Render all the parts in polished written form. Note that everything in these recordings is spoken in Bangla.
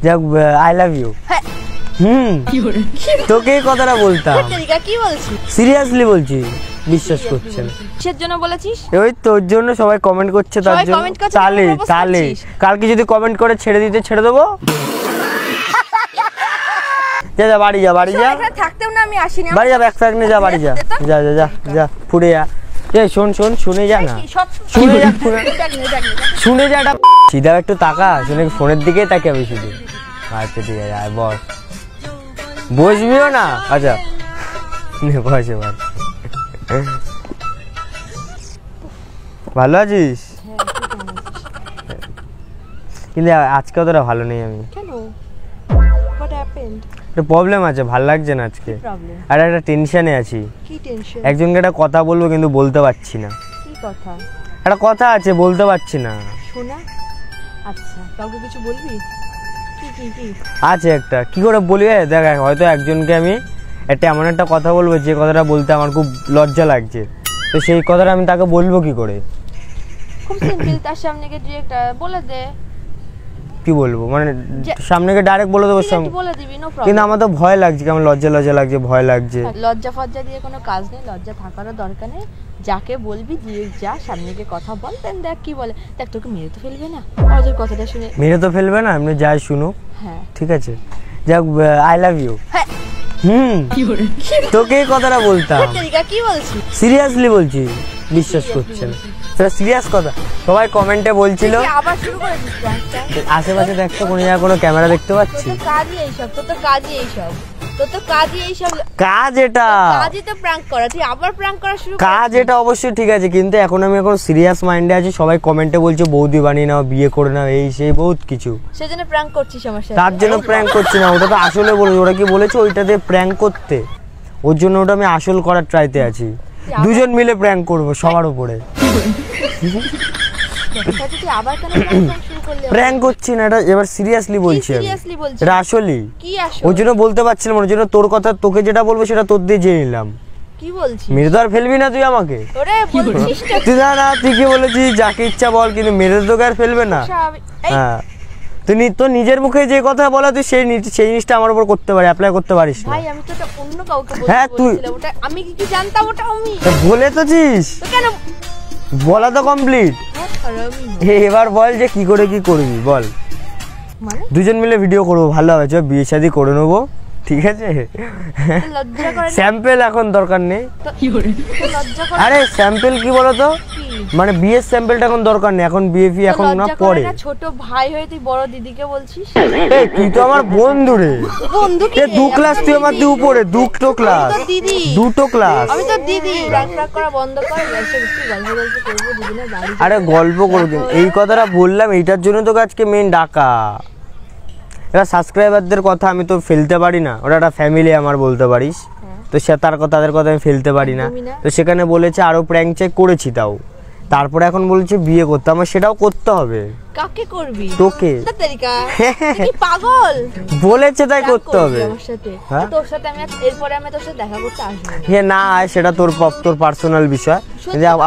যাক আই লাভ ইউ। তোকে এই কথাটা বলতাম। কি বলছিস? সিরিয়াসলি বলছি, বিশ্বাস করছে না। কিসের জন্য বলেছিস? ওই তোর জন্য সবাই কমেন্ট করছে, তার জন্য। তাহলে কালকে যদি কমেন্ট করে ছেড়ে দিতে ছেড়ে দেবো। যা যা বাড়ি যা, বাড়ি যা। থাকতেও না আমি আসিনি। বাড়ি যা, ব্যাগ ফ্যাগ নিয়ে যা, বাড়ি যা। যা যা যা যা ফুটে যা। এই শোন শোন, শুনে যা না, শুনে যা, শুনে যা। সিধা একটু তাকা, শুনে ফোনের দিকে তাকাবে শুধু। আচ্ছা ঠিক আছে, আয় বস। বসবিও না? আচ্ছা বস এবার। ভালো আছিস? কিন্তু আজকে অতটা ভালো নেই আমি। প্রবলেম আছে, ভালো লাগছে না আজকে। আর একটা টেনশনে আছি। একজনকে একটা কথা বলবো কিন্তু বলতে পারছি না। কি কথা? একটা কথা আছে, বলতে পারছি না। শোনা। আচ্ছা, কাউকে কিছু বলবি? কি আছে একটা, কি করে বলি? দেখ, হয়তো একজনকে আমি একটা এমন একটা কথা বলবো যে কথাটা বলতে আমার খুব লজ্জা লাগছে, তো সেই কথাটা আমি তাকে বলবো কি করে? খুব সিম্পল, তার সামনে গিয়ে ডিরেক্ট বলে দে। কি বলবো মানে? সামনে গিয়ে ডাইরেক্ট বলে দেবো? বলে দিবি, নো প্রবলেম। কিন্তু আমার তো ভয় লাগছে, কেমন লজ্জা লজ্জা লাগছে, ভয় লাগছে। লজ্জা ফজ্জা দিয়ে কোনো কাজ নেই, লজ্জা থাকারও দরকার নেই। যাকে বলবি দিয়ে যা, সামনে গিয়ে কথা বল, দেন দেখ কি বলে। দেখ, তোকে মেরে তো ফেলবে না, ওদের কথাটা শুনে। মেরে তো ফেলবে না, এমনি যাই শুনুক। হ্যাঁ ঠিক আছে, যাক আই লাভ ইউ। তোকে এই কথাটা বলতাম। কি বলছিস? সিরিয়াসলি বলছি, বিশ্বাস করছে না। সেটা সিরিয়াস কথা। সবাই কমেন্টে বলছিল। আবার শুরু করেছিস? আশেপাশে দেখতো কোনো জায়গায় কোনো ক্যামেরা দেখতে পাচ্ছি? কাজই এইসব, তোর তো কাজই এইসব, তোর তো কাজই এইসব। কাজ এটা, কাজই তো প্র্যাঙ্ক করা। তুই আবার প্র্যাঙ্ক করা শুরু? কাজ এটা অবশ্যই ঠিক আছে, কিন্তু এখন আমি সিরিয়াস মাইন্ডে আছি। সবাই কমেন্টে বলছে বৌদি বানিয়ে নাও, বিয়ে করে নাও, এই সেই বহুত কিছু। সেজন্য প্র্যাঙ্ক করছিস আমার সাথে? তার জন্য প্র্যাঙ্ক করছি না, ওটা তো আসলে বলেছে। ওরা কি বলেছে ওইটাতে প্র্যাঙ্ক করতে, ওর জন্য ওটা আমি আসল করার ট্রাইতে আছি। দুজন মিলে প্র্যাঙ্ক করবো সবার উপরে। প্র্যাঙ্ক করছি না, এটা এবার সিরিয়াসলি বলছি। এটা আসলেই, ওর জন্য বলতে পারছিলাম। ওর জন্য তোর কথা, তোকে যেটা বলবো সেটা তোর দিয়ে জেনে নিলাম। কি বলছিস? মেরে তো আর ফেলবি না তুই আমাকে। তুই না, তুই কি বলেছিস যাকে ইচ্ছা বল, কিন্তু মেরে তো আর ফেলবে না। হ্যাঁ, তুই তো নিজের মুখে যে কথা বলা, তুই সেই জিনিসটা আমার উপর করতে পারি, অ্যাপ্লাই করতে পারিস না। ভাই আমি তো এটা অন্য কাউকে বলতে। হ্যাঁ তুই, ওটা আমি কি জানতাম? ওটা আমি বলে তো ছিস। কেন বলা তো কমপ্লিট। এবার বল যে কি করে কি করবি বল। মানে দুজন মিলে ভিডিও করবো, ভালো হবে। চল বিয়ে শাদী করে নেবো, ঠিক আছে? স্যাম্পল এখন দরকার নেই। আরে স্যাম্পল কি বলতো, মানে বিয়ের স্যাম্পলটা এখন দরকার নেই, এখন বিয়ে ফি এখন না পরে। ছোট ভাই হয়ে তুই বড় দিদিকে বলছিস? এই তুই তো আমার বন্ধু রে। বন্ধু কি? 2 ক্লাস তুই আমার দিয়ে উপরে, 2টো ক্লাস। দিদি, 2টো ক্লাস। আমি তো দিদি। প্র্যাঙ্ক করা বন্ধ কর, এসে গল্প করব দিদিনের বাড়ি। আরে গল্প করবি, এই কথাটা বললাম এইটার জন্য তোকে আজকে মেইন ডাকা। এবার সাবস্ক্রাইবারদের কথা আমি তো ফেলতে পারি না, ওটা একটা ফ্যামিলি আমার বলতে পারিস। তো সে তাদের কথা আমি ফেলতে পারি না। তো সেখানে বলেছে আরো প্র্যাঙ্ক চেক করেছি, তাও তারপরে এখন বলছে বিয়ে করতে, আমার সেটাও করতে হবে। কাকে করবি? তোকে। তুই পাগল বলেছে তাই করতে হবে আমার সাথে। তোর সাথে আমি এরপরে আমি তোর সাথে দেখা করতে আসবো। হে না, সেটা তোর পার্সোনাল বিষয়।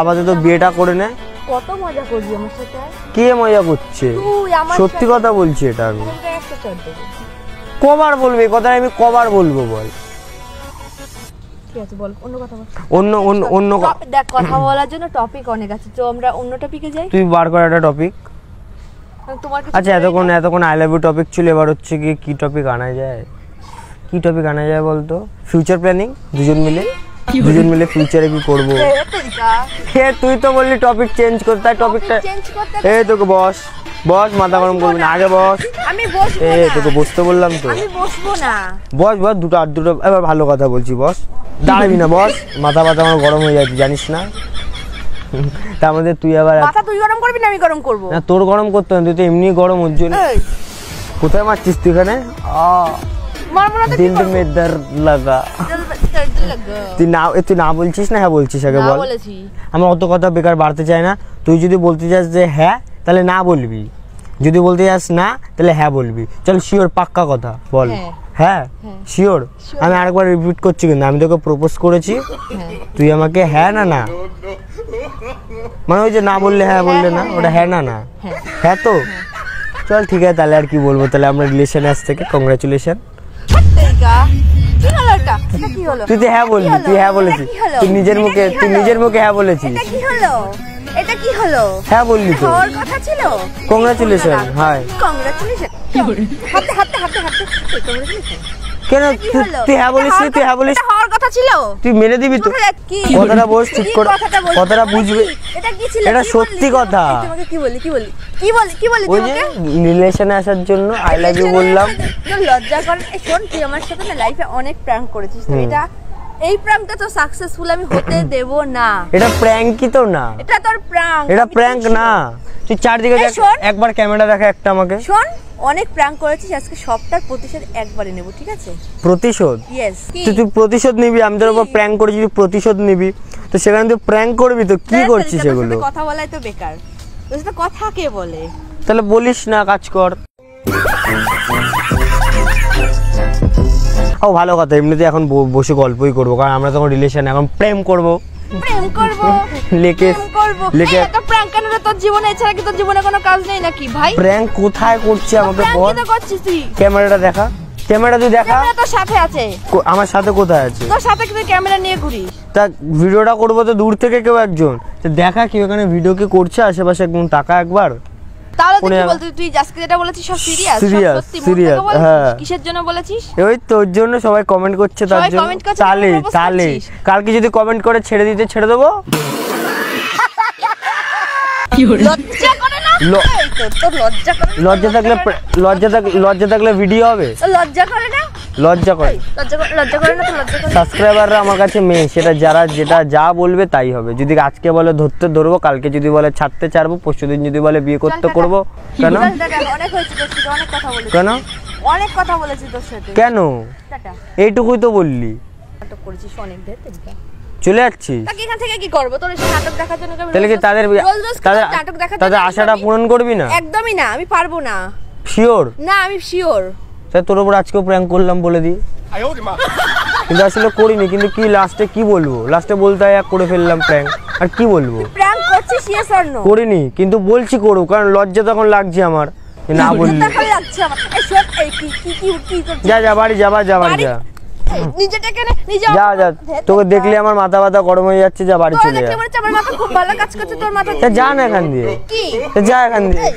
আপাতত বিয়েটা করে নে। কত মজা করবি আমার সাথে? কে মজা করছে? সত্যি কথা বলছি, এটা আমি কবার বলবি কথা, আমি কবার বলবো বল? ঠিক আছে বল, অন্য কথা বল। অন্য দেখ, কথা বলার জন্য টপিক অনেক আছে, তো আমরা অন্য টপিকে যাই। তুই বার কর একটা টপিক। আচ্ছা, এতক্ষণ আই লাভ ইউ টপিক ছিল, এবার হচ্ছে কি টপিক আনা যায়? কি টপিক আনা যায় বলতো? ফিউচার প্ল্যানিং, দুজন মিলে ফিউচারে কি করবো। তুই তো বললি টপিক চেঞ্জ করতে, তাই টপিকটা এই তোকে বস, মাথা গরম করবি না, আগে বস। আমি বসবো না, তোকে বসতে বললাম তো। আমি বসবো না। বস দুটো। এবার ভালো কথা বলছি, বস। দাঁড়াবি না, বস। মাথা আমার গরম হয়ে যাচ্ছে, জানিস না? তার মধ্যে তুই আবার মাথা তুই গরম করবি না আমি গরম করবো না? তোর গরম করতে হবে, তুই তো এমনি গরম। ওর জন্য কোথায় মারছিস তুই এখানে? দিল মে দর্দ লাগা। তুই না বলছিস না হ্যাঁ বলছিস? আগে বল। আমার অত কথা বেকার বাড়তে চাই না। তুই যদি বলতে চাস যে হ্যাঁ, তাহলে না বলবি। যদি বলতে চাস না, তাহলে হ্যাঁ বলবি। চল শিওর, পাক্কা কথা বল। হ্যাঁ শিওর। আমি আরেকবার রিপিট করছি, কিন্তু আমি তোকে প্রপোজ করেছি, তুই আমাকে হ্যাঁ না মানে ওই যে না বললে হ্যাঁ বললে না, ওটা হ্যাঁ না। হ্যাঁ তো চল ঠিক আছে, তাহলে আর কি বলবো, তাহলে আমরা রিলেশনে আজ থেকে কংগ্রাচুলেশন। কি হলো এটা? এটা কি হলো? তুই তো হ্যাঁ বললি, তুই হ্যাঁ বলেছিস, তুই নিজের মুখে হ্যাঁ বলেছিস। এটা কি হলো? এটা কি হলো? হ্যাঁ বললি তো, হওয়ার কথা ছিল। কংগ্রাচুলেশন। Hi congratulation. হাতে হাতে হাতে হাতে কংগ্রাচুলেশন। কেন তুই হ্যাঁ বলিস? তুই হ্যাঁ বলিস, হওয়ার কথা ছিল। তুই মেনে দিবি তো? কথাটা বল ঠিক করে, কথাটা বুঝবে। এটা কি ছিল? এটা সত্যি কথা। তোমাকে কি বলি কি বলি কি বলি কি বলি? ওই যে রিলেশনে আসার জন্য আই লাভ ইউ বললাম। লজ্জা করে। শোন, তুই আমার সাথে না লাইফে অনেক প্র্যাঙ্ক করেছিস, তো এটা এই প্র্যাঙ্কটা তো সাকসেসফুল আমি হতে দেব না। এটা প্র্যাঙ্কই তো না, এটা তোর প্র্যাঙ্ক। এটা প্র্যাঙ্ক না। তুই চারদিকে দেখ, একবার ক্যামেরা দেখা একটা আমাকে। শোন, অনেক প্র্যাঙ্ক করেছিস, আজকে সবটার প্রতিশোধ একবারে নেব, ঠিক আছে? প্রতিশোধ? ইয়েস। তুই প্রতিশোধ নিবি? আমি তোর উপর প্র্যাঙ্ক করেছি, তুই প্রতিশোধ নিবি, তো সেখানে তুই প্র্যাঙ্ক করবি তো কি করছিস এগুলো? কথা বলাই তো বেকার, তোর সাথে কথা কে বলে? তাহলে বলিস না, কাজ কর। ও ভালো কথা, এমনিতে এখন বসে গল্পই করবো, কারণ আমরা তখন রিলেশন, এখন প্রেম করবো। প্রেম করব লেকে এত প্র্যাঙ্ক কেন রে? তোর জীবনে এছাড়া কি তোর জীবনে কোনো কাজ নেই নাকি ভাই? প্র্যাঙ্ক কোথায় করছিস আমাকে বল? কি করছিস তুই? ক্যামেরাটা দেখা, ক্যামেরা তুই দেখা। ক্যামেরা তোর সাথে আছে। আমার সাথে কোথায় আছে? তোর সাথে কি তুই ক্যামেরা নিয়ে ঘুরিস? তা ভিডিওটা করবো তো দূর থেকে কেউ একজন, তো দেখা কি ওখানে ভিডিও কি করছে আশেপাশে কোন টাকা একবার। তাহলে তুই কি বলতে, তুই আজকে যেটা বলেছিস সব সিরিয়াস? সত্যি সিরিয়াস? হ্যাঁ। কিসের জন্য বলেছিস? ওই তোর জন্য সবাই কমেন্ট করছে, তার জন্য। তালে তালে কালকে যদি কমেন্ট করে ছেড়ে দিতে ছেড়ে দেবো। লজ্জা করে না? তোর লজ্জা করে? লজ্জা থাকলে ভিডিও হবে? লজ্জা করে না? লজ্জা করে? লজ্জা করে না তো? লজ্জা করে? সাবস্ক্রাইবাররা আমার কাছে মেয়ে, সেটা যারা যেটা যা বলবে তাই হবে। যদি আজকে বলে ধরতে ধরবো, কালকে যদি বলে ছাড়তে ছাড়বো, পরশুদিন যদি বলে বিয়ে করতে করবো। কেন? অনেক হয়েছে তোর সাথে, অনেক কথা বলেছি। কেন? অনেক কথা বলেছি তোর সাথে। কেন? এইটুকুই তো বললি। নাটক করেছিস অনেক, দেখতে চলে যাচ্ছি। তাকে এখান থেকে কি করব? তোর এসে নাটক দেখার জন্য তাহলে কি তাদের আশাটা পূরণ করবি না? একদমই না, আমি পারবো না। শিওর? না, আমি শিওর। তাই তোর উপর আজকেও প্র্যাঙ্ক করলাম বলে দি। কিন্তু আসলে করিনি, কিন্তু কি লাস্টে কি বলবো? লাস্টে বলতে হয় করে ফেললাম প্র্যাঙ্ক, আর কি বলবো? প্র্যাঙ্ক করছিস ইয়েস অর নো? করিনি, কিন্তু বলছি করব, কারণ লজ্জা তখন লাগছে আমার, না বললি। লাগছে আমার। এই সব এই কি করছিস? যা বাড়ি যা, বাড়ি যা। নিজেটাকে নিজে যা, তোকে দেখলে আমার মাথা ব্যথা গরম হয়ে যাচ্ছে, যা বাড়ি চলে যা। আমার মাথা খুব ভালো কাজ করছে, তোর মাথা। যা না এখান দিয়ে। কি? যা এখান দিয়ে।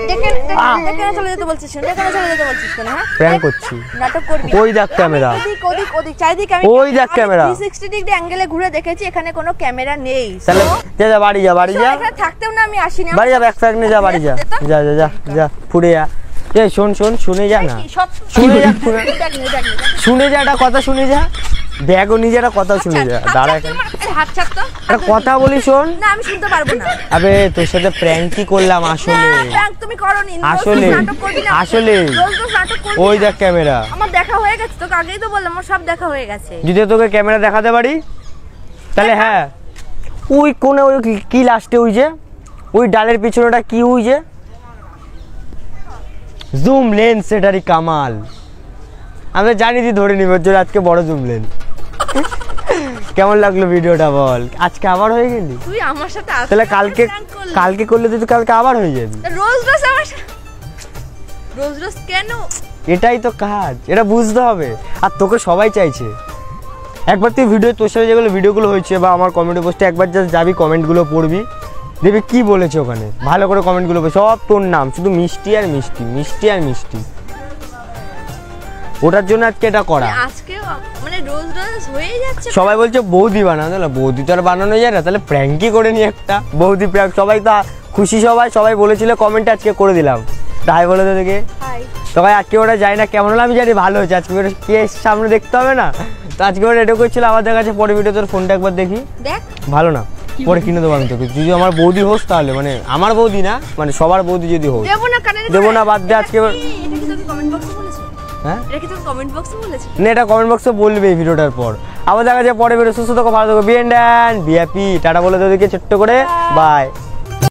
দেখে চলে যেতে বলছিস? দেখে চলে যেতে বলছিস কেন? হ্যাঁ, প্র্যাঙ্ক করছি। নাটক করবি? ওই দেখ ক্যামেরা, ওদিক চারিদিকে আমি ওই দেখ ক্যামেরা। 360 ডিগ্রি অ্যাঙ্গেলে ঘুরে দেখেছি, এখানে কোনো ক্যামেরা নেই। তাহলে যা বাড়ি যা, বাড়ি যা। এখানে থাকতেও না আমি আসিনি। বাড়ি যা, ব্যাগ ফ্যাগ নিয়ে যা, বাড়ি যা। যা ফুড়ে যা। এই শোন শুনে যা না, শুনে যা, একটা কথা শুনে যা। ব্যাগও নিজে একটা কথা শুনে যা। দাঁড়া এখানে, হাত ছাড় তো। একটা কথা বলি শোন। না, আমি শুনতে পারবো না। আবে তোর সাথে প্র্যাঙ্কই করলাম আসলে। প্র্যাঙ্ক তুমি করোনি। আসলে ওই দেখ ক্যামেরা। আমার দেখা হয়ে গেছে, তোকে আগেই তো বললাম আমার সব দেখা হয়ে গেছে। যদি তোকে ক্যামেরা দেখাতে পারি তাহলে হ্যাঁ। ওই কোনে ওই কি লাস্টে ওই যে ওই ডালের পিছনেটা কি ওই যে জুম লেন্স, সেটারই কামাল। আমরা জানি তুই ধরে নিব আজকে বড় জুম লেন্স। কেমন লাগলো ভিডিওটা বল? আজকে আবার হয়ে গেলি তুই আমার সাথে। তাহলে কালকে করলে তুই কালকে আবার হয়ে যাবি। রোজ আমার রোজ কেন? এটাই তো কাজ, এটা বুঝতে হবে। আর তোকে সবাই চাইছে। একবার তুই তোর সাথে যেগুলো ভিডিওগুলো হয়েছে বা আমার কমেন্ট পোস্টে একবার জাস্ট যাবি, কমেন্টগুলো পড়বি, দেখবি কি বলেছে ওখানে। ভালো করে কমেন্টগুলো সব তোর নাম, শুধু মিষ্টি আর মিষ্টি, মিষ্টি আর মিষ্টি। ওটার জন্য আজকে এটা করা। আজকে মানে রোজ হয়ে যাচ্ছে। সবাই বলছে বৌদি বানানো, তাহলে বৌদি তো আর বানানো যায় না, তাহলে প্র্যাঙ্কই করে নি একটা বৌদি প্র্যাঙ্ক। সবাই তো খুশি, সবাই বলেছিল কমেন্টে, আজকে করে দিলাম। তাই বলে তো দেখে সবাই আজকে ওটা যায় না কেমন হলো, আমি জানি ভালো হয়েছে। আজকে ওটা কে সামনে দেখতে হবে না, তো আজকে ওটা এটা করছিল আমাদের কাছে। পরে ভিডিও তোর ফোনটা একবার দেখি, দেখ ভালো না, পরে কিনে দেবো আমি তোকে। যদি আমার বৌদি হোস তাহলে, মানে আমার বৌদি না, মানে সবার বৌদি যদি হোস। দেবো না, বাদ দে আজকে। হ্যাঁ, এটা কমেন্ট বক্সে বলবে এই ভিডিওটার পর। আবার দেখা যায় পরে ভিডিও। সুস্থ থাকো, ভালো থাকো, বিএনডি টাটা বলে তোদেরকে ছোট্ট করে বাই।